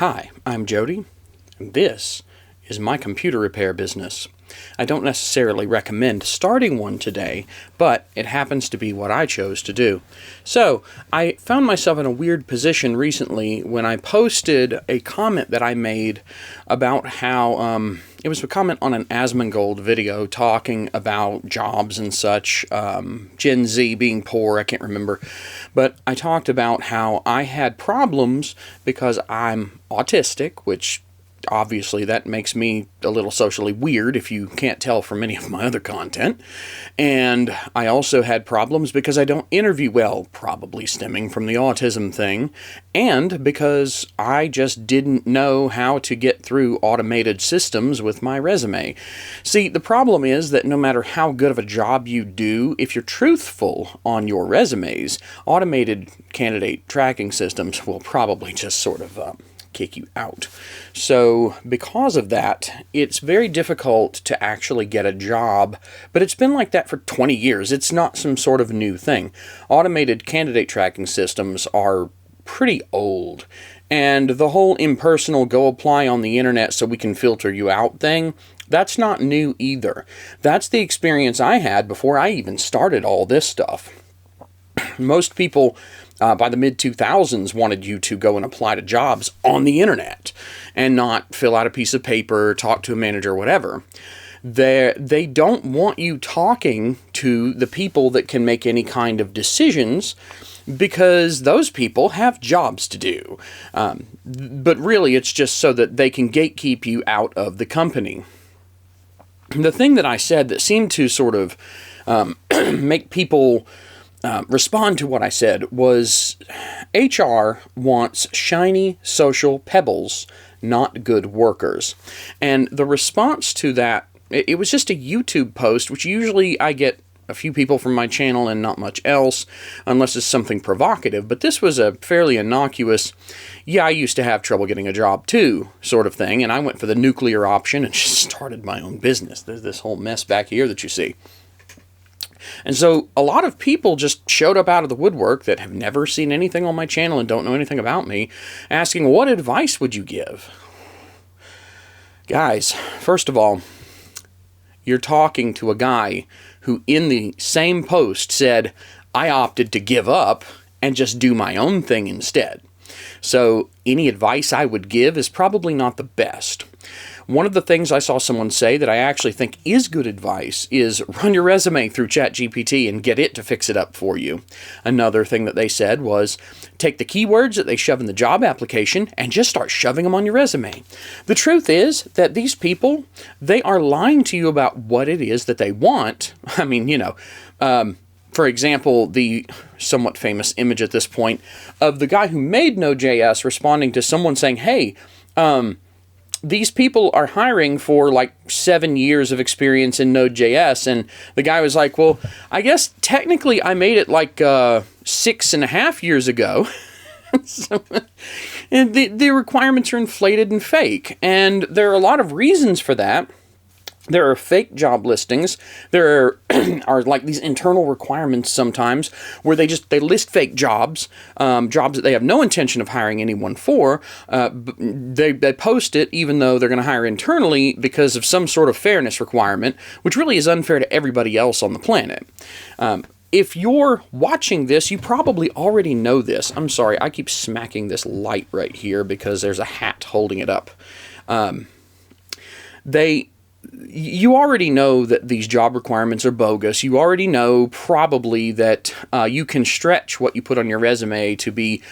Hi, I'm Jody, and this is my computer repair business. I don't necessarily recommend starting one today, but it happens to be what I chose to do. So, I found myself in a weird position recently when I posted a comment that I made about how, it was a comment on an Asmongold video talking about jobs and such, Gen Z being poor, I can't remember, but I talked about how I had problems because I'm autistic, which obviously that makes me a little socially weird if you can't tell from any of my other content. And I also had problems because I don't interview well, probably stemming from the autism thing, and because I just didn't know how to get through automated systems with my resume. See, the problem is that no matter how good of a job you do, if you're truthful on your resumes, automated candidate tracking systems will probably just sort of kick you out. So because of that, it's very difficult to actually get a job, but it's been like that for 20 years. It's not some sort of new thing. Automated candidate tracking systems are pretty old, and the whole impersonal go apply on the internet so we can filter you out thing, that's not new either. That's the experience I had before I even started all this stuff. Most people by the mid-2000s wanted you to go and apply to jobs on the internet and not fill out a piece of paper, talk to a manager, whatever. They don't want you talking to the people that can make any kind of decisions because those people have jobs to do. But really, it's just so that they can gatekeep you out of the company. The thing that I said that seemed to sort of make people respond to what I said was HR wants shiny social pebbles, not good workers. And the response to that, it was just a YouTube post, which usually I get a few people from my channel and not much else, unless it's something provocative. But this was a fairly innocuous, yeah, I used to have trouble getting a job too, sort of thing. And I went for the nuclear option and just started my own business. There's this whole mess back here that you see. And so a lot of people just showed up out of the woodwork that have never seen anything on my channel and don't know anything about me, asking, what advice would you give? Guys, first of all, you're talking to a guy who in the same post said, I opted to give up and just do my own thing instead. So any advice I would give is probably not the best. One of the things I saw someone say that I actually think is good advice is run your resume through ChatGPT and get it to fix it up for you. Another thing that they said was take the keywords that they shove in the job application and just start shoving them on your resume. The truth is that these people, they are lying to you about what it is that they want. I mean, for example, the somewhat famous image at this point of the guy who made Node.js responding to someone saying, hey, these people are hiring for like 7 years of experience in Node.js. And the guy was like, well, I guess technically I made it like 6.5 years ago. And the requirements are inflated and fake. And there are a lot of reasons for that. There are fake job listings. There are like these internal requirements sometimes where they list fake jobs, jobs that they have no intention of hiring anyone for. They post it even though they're going to hire internally because of some sort of fairness requirement, which really is unfair to everybody else on the planet. If you're watching this, you probably already know this. I'm sorry, I keep smacking this light right here because there's a hat holding it up. You already know that these job requirements are bogus. You already know probably that you can stretch what you put on your resume to be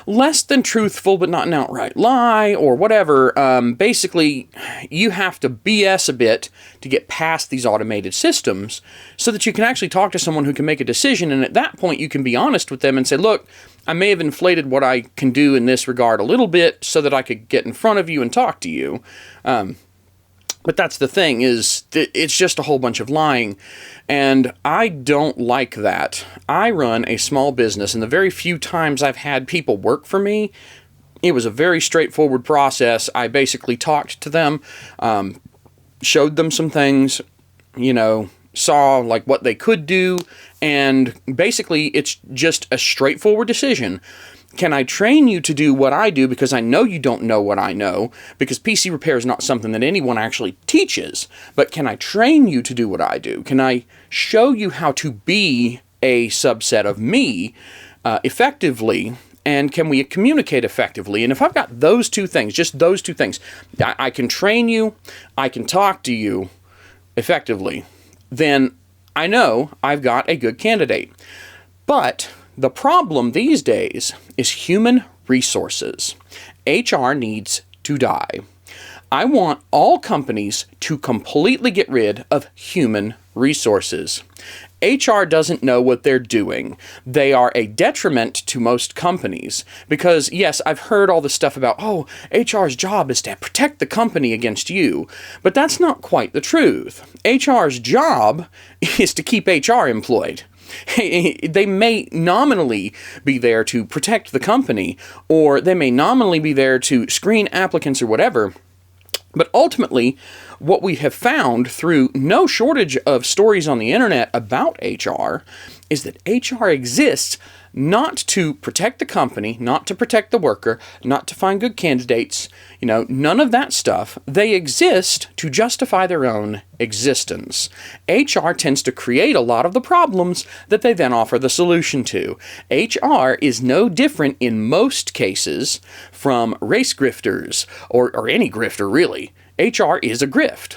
less than truthful, but not an outright lie or whatever. Basically, you have to BS a bit to get past these automated systems so that you can actually talk to someone who can make a decision. And at that point, you can be honest with them and say, look, I may have inflated what I can do in this regard a little bit so that I could get in front of you and talk to you. But that's the thing, is it's just a whole bunch of lying, and I don't like that. I run a small business, and the very few times I've had people work for me, it was a very straightforward process. I basically talked to them, showed them some things, saw like what they could do, and basically it's just a straightforward decision. Can I train you to do what I do because I know you don't know what I know? Because PC repair is not something that anyone actually teaches. But can I train you to do what I do? Can I show you how to be a subset of me effectively? And can we communicate effectively? And if I've got those two things, just those two things, I can train you, I can talk to you effectively, then I know I've got a good candidate. But the problem these days is human resources. HR needs to die. I want all companies to completely get rid of human resources. HR doesn't know what they're doing. They are a detriment to most companies because, yes, I've heard all this stuff about, oh, HR's job is to protect the company against you, but that's not quite the truth. HR's job is to keep HR employed. They may nominally be there to protect the company, or they may nominally be there to screen applicants or whatever, but ultimately, what we have found through no shortage of stories on the internet about HR is that HR exists not to protect the company, not to protect the worker, not to find good candidates, none of that stuff. They exist to justify their own existence. HR tends to create a lot of the problems that they then offer the solution to. HR is no different in most cases from race grifters, or any grifter really. HR is a grift.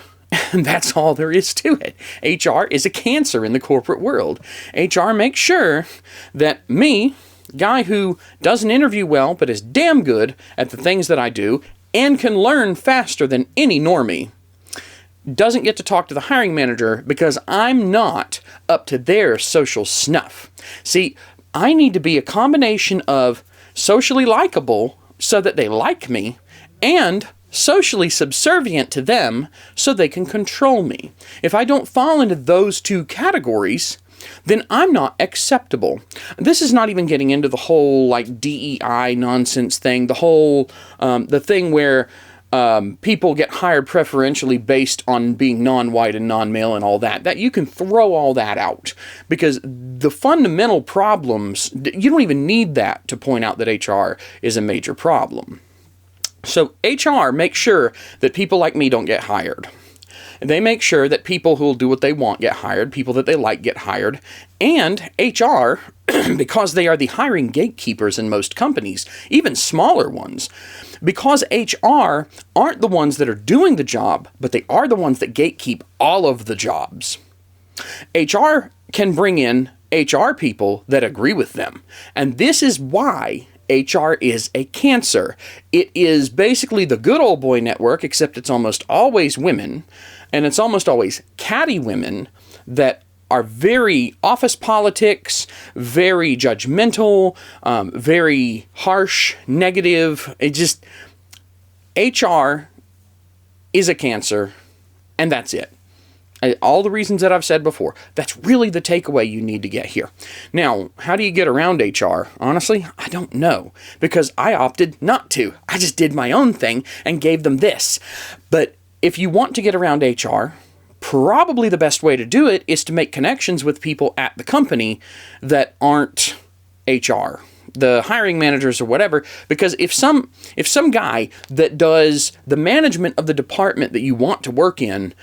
And that's all there is to it. HR is a cancer in the corporate world. HR makes sure that me, guy who doesn't interview well but is damn good at the things that I do and can learn faster than any normie, doesn't get to talk to the hiring manager because I'm not up to their social snuff. See, I need to be a combination of socially likable so that they like me and socially subservient to them so they can control me. If I don't fall into those two categories, then I'm not acceptable. This is not even getting into the whole DEI nonsense thing, the thing where people get hired preferentially based on being non-white and non-male and all that. That you can throw all that out because the fundamental problems, you don't even need that to point out that HR is a major problem. So HR makes sure that people like me don't get hired. They make sure that people who will do what they want get hired, people that they like get hired, and HR, because they are the hiring gatekeepers in most companies, even smaller ones, because HR aren't the ones that are doing the job, but they are the ones that gatekeep all of the jobs. HR can bring in HR people that agree with them, and this is why HR is a cancer. It is basically the good old boy network, except it's almost always women, and it's almost always catty women that are very office politics, very judgmental, very harsh, negative. HR is a cancer, and that's it. All the reasons that I've said before, that's really the takeaway you need to get here. Now, how do you get around HR? Honestly, I don't know, because I opted not to. I just did my own thing and gave them this. But if you want to get around HR, probably the best way to do it is to make connections with people at the company that aren't HR, the hiring managers or whatever, because if some guy that does the management of the department that you want to work in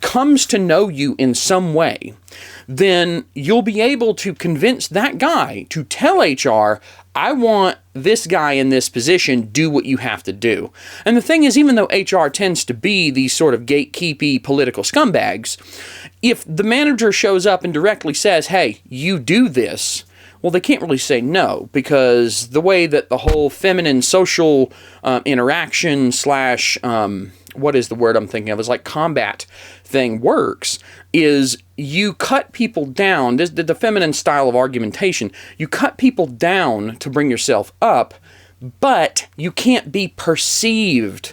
comes to know you in some way, then you'll be able to convince that guy to tell HR, I want this guy in this position, do what you have to do. And the thing is, even though HR tends to be these sort of gatekeepy political scumbags, if the manager shows up and directly says, hey, you do this, well, they can't really say no, because the way that the whole feminine social interaction / what is the word I'm thinking of? Is combat thing works, is you cut people down. The feminine style of argumentation, you cut people down to bring yourself up, but you can't be perceived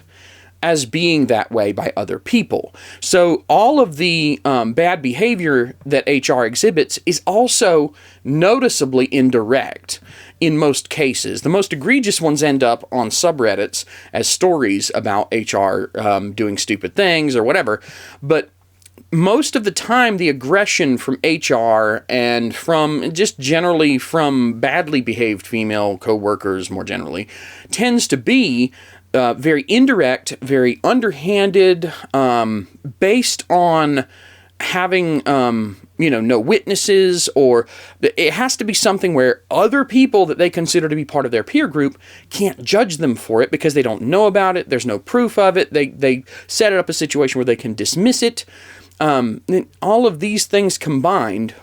as being that way by other people. So all of the bad behavior that HR exhibits is also noticeably indirect in most cases. The most egregious ones end up on subreddits as stories about HR doing stupid things or whatever. But most of the time, the aggression from HR and from just generally from badly behaved female coworkers more generally tends to be very indirect, very underhanded, based on having, no witnesses, or it has to be something where other people that they consider to be part of their peer group can't judge them for it because they don't know about it. There's no proof of it. They set it up a situation where they can dismiss it. All of these things combined,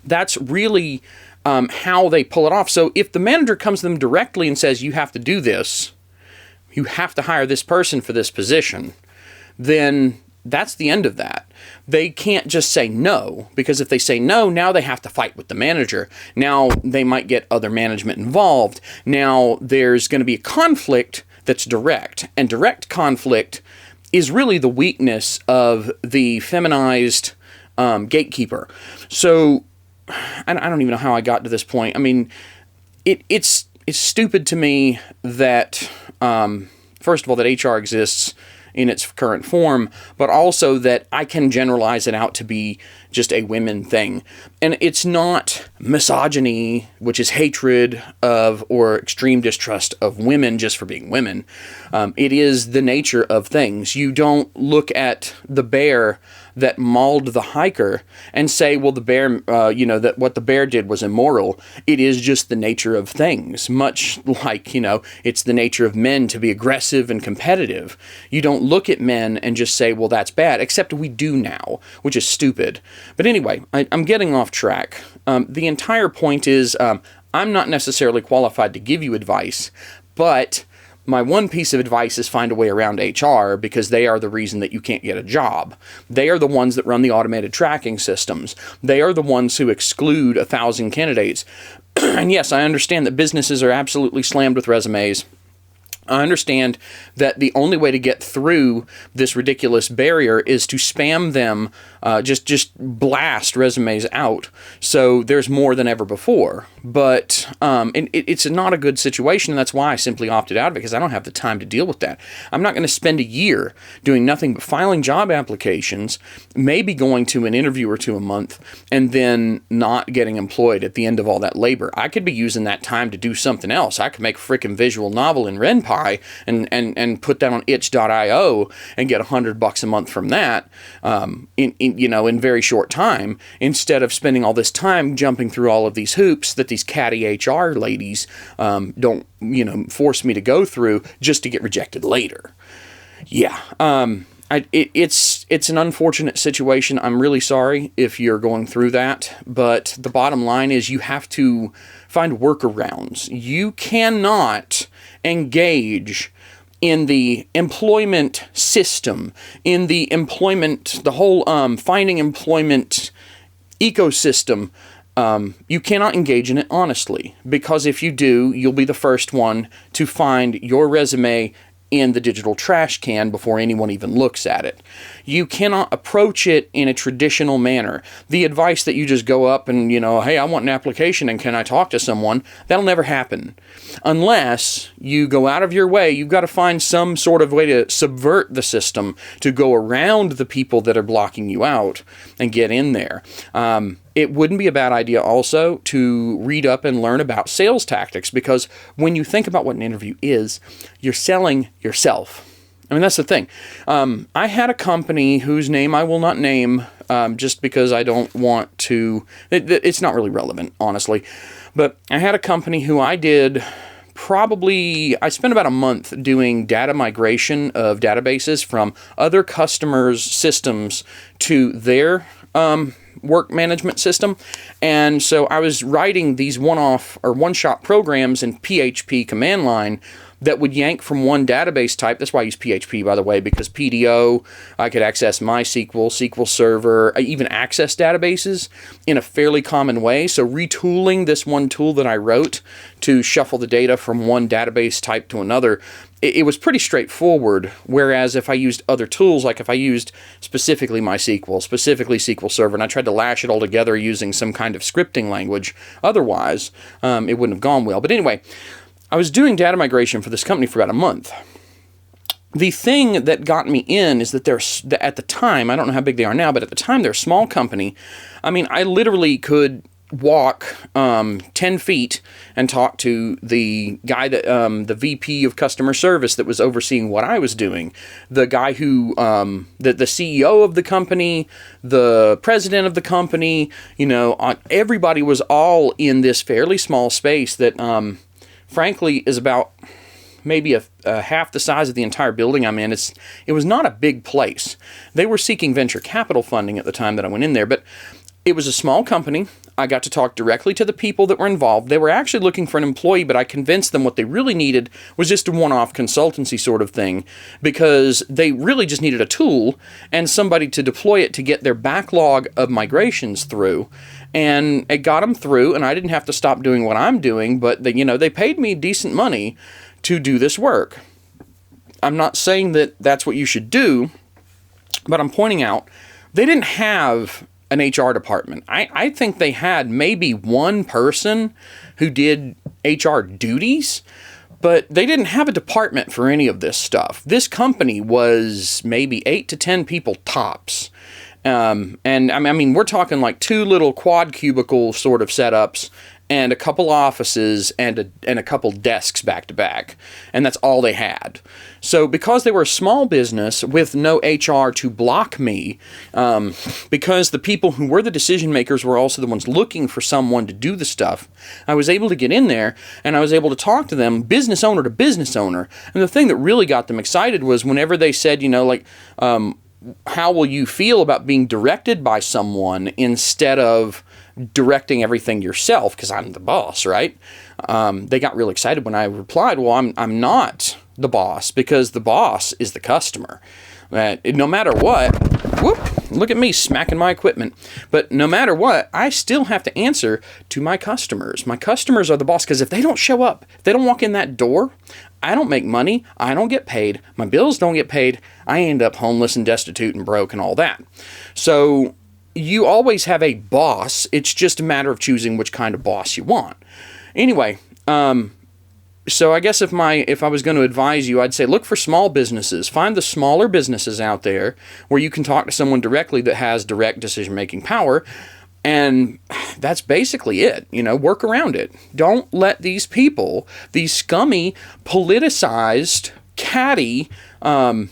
that's really how they pull it off. So if the manager comes to them directly and says, you have to do this, you have to hire this person for this position, then that's the end of that. They can't just say no, because if they say no, now they have to fight with the manager. Now they might get other management involved. Now there's going to be a conflict that's direct, and direct conflict is really the weakness of the feminized gatekeeper. So I don't even know how I got to this point. I mean, it's stupid to me that, first of all, that HR exists in its current form, but also that I can generalize it out to be just a women thing. And it's not misogyny, which is hatred of or extreme distrust of women just for being women. It is the nature of things. You don't look at the bear that mauled the hiker and say, well, the bear, that what the bear did was immoral. It is just the nature of things, much like, it's the nature of men to be aggressive and competitive. You don't look at men and just say, well, that's bad, except we do now, which is stupid. But anyway, I'm getting off track. The entire point is, I'm not necessarily qualified to give you advice, but my one piece of advice is find a way around HR, because they are the reason that you can't get a job. They are the ones that run the automated tracking systems. They are the ones who exclude 1,000 candidates. And yes, I understand that businesses are absolutely slammed with resumes. I understand that the only way to get through this ridiculous barrier is to spam them, just blast resumes out, so there's more than ever before. But it's not a good situation, and that's why I simply opted out, because I don't have the time to deal with that. I'm not going to spend a year doing nothing but filing job applications, maybe going to an interview or two a month, and then not getting employed at the end of all that labor. I could be using that time to do something else. I could make a freaking visual novel in RenPy and put that on itch.io and get $100 a month from that in very short time, instead of spending all this time jumping through all of these hoops that these catty HR ladies don't force me to go through just to get rejected later. Yeah. It's an unfortunate situation. I'm really sorry if you're going through that, but the bottom line is you have to find workarounds. You cannot engage in the employment system, in the whole finding employment ecosystem. You cannot engage in it honestly, because if you do, you'll be the first one to find your resume in the digital trash can before anyone even looks at it. You cannot approach it in a traditional manner. The advice that you just go up and, hey, I want an application and can I talk to someone? That'll never happen. Unless you go out of your way, you've got to find some sort of way to subvert the system to go around the people that are blocking you out and get in there. It wouldn't be a bad idea also to read up and learn about sales tactics, because when you think about what an interview is, you're selling yourself. I mean, that's the thing. I had a company whose name I will not name just because I don't want to. It's not really relevant, honestly. But I had a company who I spent about a month doing data migration of databases from other customers' systems to their work management system. And so I was writing these one-off or one-shot programs in PHP command line that would yank from one database type. That's why I use PHP, by the way, because PDO, I could access MySQL, SQL Server, I even access databases in a fairly common way. So retooling this one tool that I wrote to shuffle the data from one database type to another, it was pretty straightforward. Whereas if I used other tools, like if I used specifically MySQL, specifically SQL Server, and I tried to lash it all together using some kind of scripting language, otherwise, it wouldn't have gone well. But anyway, I was doing data migration for this company for about a month. the thing that got me in is that at the time, I don't know how big they are now, but at the time they're a small company. I mean, I literally could walk 10 feet and talk to the guy that the VP of customer service that was overseeing what I was doing, the guy who the CEO of the company, the president of the company, everybody was all in this fairly small space that frankly is about maybe a half the size of the entire building I'm in. It was not a big place. They were seeking venture capital funding at the time that I went in there, but it was a small company. I got to talk directly to the people that were involved. They were actually looking for an employee, but I convinced them what they really needed was just a one-off consultancy sort of thing, because they really just needed a tool and somebody to deploy it to get their backlog of migrations through. And it got them through, and I didn't have to stop doing what I'm doing, but they paid me decent money to do this work. I'm not saying that that's what you should do, but I'm pointing out they didn't have an HR department. I think they had maybe one person who did HR duties, but they didn't have a department for any of this stuff. This company was maybe 8 to 10 people tops. And I mean, we're talking like 2 little quad cubicle sort of setups and a couple offices and a couple desks back to back. And that's all they had. So because they were a small business with no HR to block me, because the people who were the decision makers were also the ones looking for someone to do the stuff, I was able to get in there and I was able to talk to them business owner to business owner. And the thing that really got them excited was whenever they said, how will you feel about being directed by someone instead of directing everything yourself, because I'm the boss, right? They got really excited when I replied, well, I'm not the boss, because the boss is the customer. No matter what, look at me smacking my equipment, but no matter what, I still have to answer to my customers. My customers are the boss, because if they don't show up, if they don't walk in that door, I don't make money, I don't get paid, my bills don't get paid, I end up homeless and destitute and broke and all that. So you always have a boss. It's just a matter of choosing which kind of boss you want. Anyway, so I guess if I was going to advise you, I'd say look for small businesses. Find the smaller businesses out there where you can talk to someone directly that has direct decision-making power. And that's basically it. Work around it. Don't let these people, these scummy, politicized, catty, I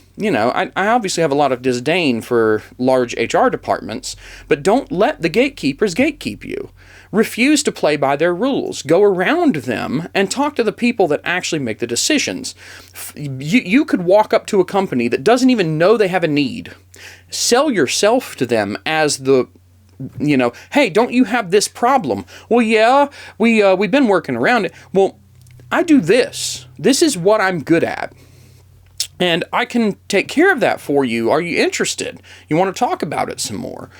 obviously have a lot of disdain for large HR departments, but don't let the gatekeepers gatekeep you. Refuse to play by their rules. Go around them and talk to the people that actually make the decisions. You could walk up to a company that doesn't even know they have a need. Sell yourself to them as the hey, don't you have this problem? Well, yeah, we've been working around it. Well, I do this. This is what I'm good at. And I can take care of that for you. Are you interested? You want to talk about it some more?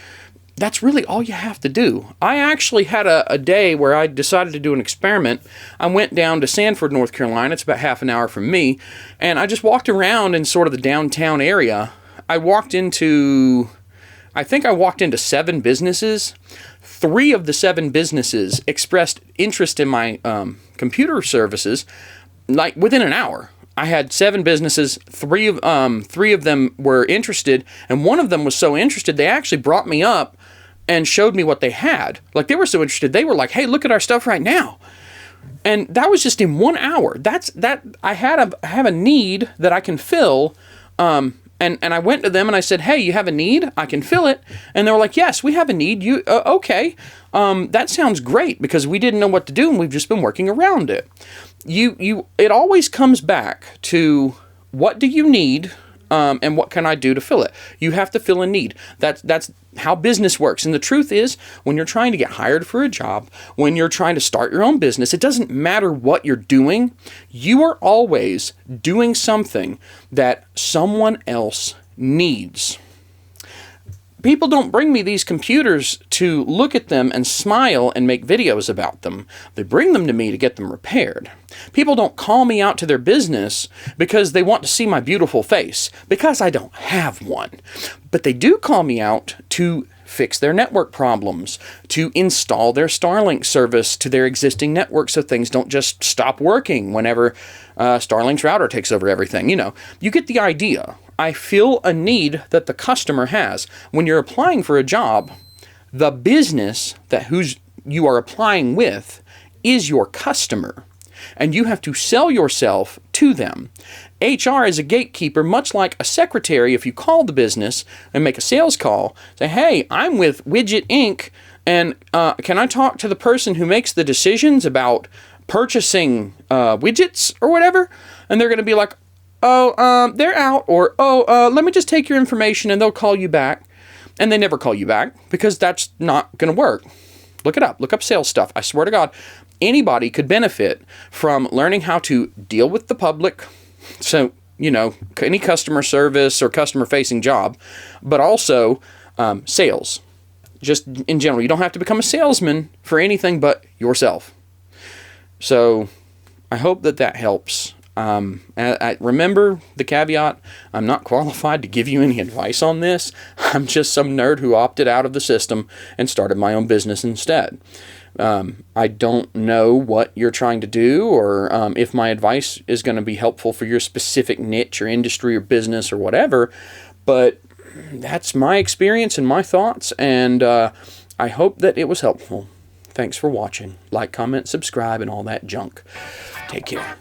That's really all you have to do. I actually had a day where I decided to do an experiment. I went down to Sanford, North Carolina. It's about half an hour from me. And I just walked around in sort of the downtown area. I think I walked into 7 businesses. 3 of the 7 businesses expressed interest in my computer services, like within an hour. I had 7 businesses. 3 of them were interested, and one of them was so interested they actually brought me up and showed me what they had. Like, they were so interested, they were like, "Hey, look at our stuff right now." And that was just in 1 hour. I have a need that I can fill. And I went to them and I said, "Hey, you have a need? I can fill it." And they were like, "Yes, we have a need. Okay. That sounds great, because we didn't know what to do and we've just been working around it." It always comes back to what do you need, and what can I do to fill it? You have to fill a need. That's how business works. And the truth is, when you're trying to get hired for a job, when you're trying to start your own business, it doesn't matter what you're doing. You are always doing something that someone else needs. People don't bring me these computers to look at them and smile and make videos about them. They bring them to me to get them repaired. People don't call me out to their business because they want to see my beautiful face, because I don't have one. But they do call me out to fix their network problems, to install their Starlink service to their existing network so things don't just stop working whenever Starlink's router takes over everything. You get the idea. I feel a need that the customer has. When you're applying for a job, the business you are applying with is your customer, and you have to sell yourself to them. HR is a gatekeeper, much like a secretary. If you call the business and make a sales call, say, hey, I'm with Widget Inc., and can I talk to the person who makes the decisions about purchasing widgets or whatever? And they're going to be like, they're out, or, let me just take your information and they'll call you back. And they never call you back because that's not going to work. Look it up. Look up sales stuff. I swear to God, anybody could benefit from learning how to deal with the public. So, any customer service or customer-facing job, but also sales. Just in general, you don't have to become a salesman for anything but yourself. So, I hope that helps. I remember the caveat, I'm not qualified to give you any advice on this. I'm just some nerd who opted out of the system and started my own business instead. I don't know what you're trying to do, or if my advice is going to be helpful for your specific niche or industry or business or whatever, but that's my experience and my thoughts, and I hope that it was helpful. Thanks for watching. Like, comment, subscribe, and all that junk. Take care.